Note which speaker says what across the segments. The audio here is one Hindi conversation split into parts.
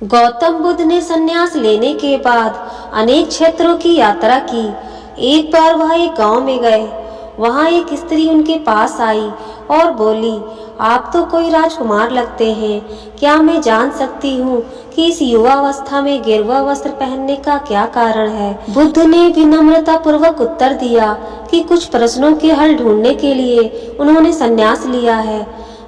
Speaker 1: गौतम बुद्ध ने संन्यास लेने के बाद अनेक क्षेत्रों की यात्रा की। एक बार वह एक गांव में गए। वहां एक स्त्री उनके पास आई और बोली, आप तो कोई राजकुमार लगते हैं। क्या मैं जान सकती हूँ कि इस युवावस्था में गेरुआ वस्त्र पहनने का क्या कारण है? बुद्ध ने विनम्रता पूर्वक उत्तर दिया कि कुछ प्रश्नों के हल ढूंढने के लिए उन्होंने संन्यास लिया है।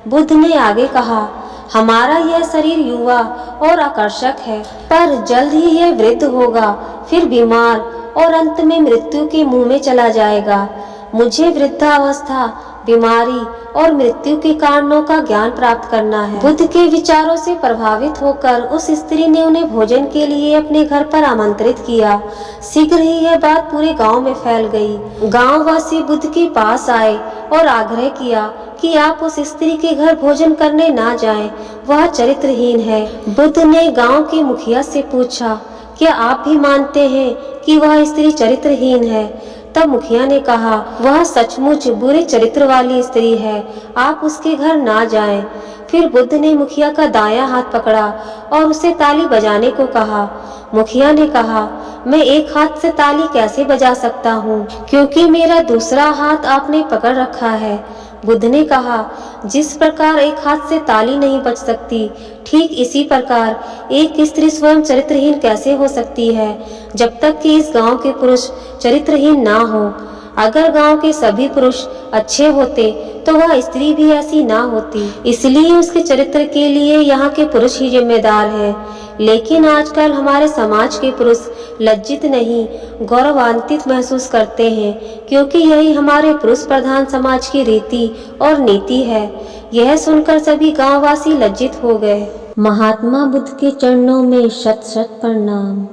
Speaker 1: बुद्ध ने आगे कहा, हमारा यह शरीर युवा और आकर्षक है, पर जल्द ही यह वृद्ध होगा, फिर बीमार और अंत में मृत्यु के मुंह में चला जाएगा। मुझे वृद्धावस्था, बीमारी और मृत्यु के कारणों का ज्ञान प्राप्त करना है। बुद्ध के विचारों से प्रभावित होकर उस स्त्री ने उन्हें भोजन के लिए अपने घर पर आमंत्रित किया। शीघ्र ही यह बात पूरे गांव में फैल गई। गांववासी बुद्ध के पास आए और आग्रह किया कि आप उस स्त्री के घर भोजन करने ना जाएं, वह चरित्रहीन है। बुद्ध ने गांव के मुखिया से पूछा, क्या आप भी मानते हैं कि वह स्त्री चरित्रहीन है? तब मुखिया ने कहा, वह सचमुच बुरे चरित्र वाली स्त्री है, आप उसके घर ना जाएं। फिर बुद्ध ने मुखिया का दायां हाथ पकड़ा और उसे ताली बजाने को कहा। मुखिया ने कहा, मैं एक हाथ से ताली कैसे बजा सकता हूँ, क्योंकि मेरा दूसरा हाथ आपने पकड़ रखा है। बुद्ध ने कहा, जिस प्रकार एक हाथ से ताली नहीं बज सकती, ठीक इसी प्रकार एक स्त्री स्वयं चरित्रहीन कैसे हो सकती है, जब तक कि इस गांव के पुरुष चरित्रहीन ना हो। अगर गांव के सभी पुरुष अच्छे होते तो वह स्त्री भी ऐसी ना होती, इसलिए उसके चरित्र के लिए यहाँ के पुरुष ही जिम्मेदार हैं। लेकिन आजकल हमारे समाज के पुरुष लज्जित नहीं, गौरवान्वित महसूस करते हैं, क्योंकि यही हमारे पुरुष प्रधान समाज की रीति और नीति है। यह सुनकर सभी गांववासी लज्जित हो गए। महात्मा बुद्ध के चरणों में शत शत प्रणाम।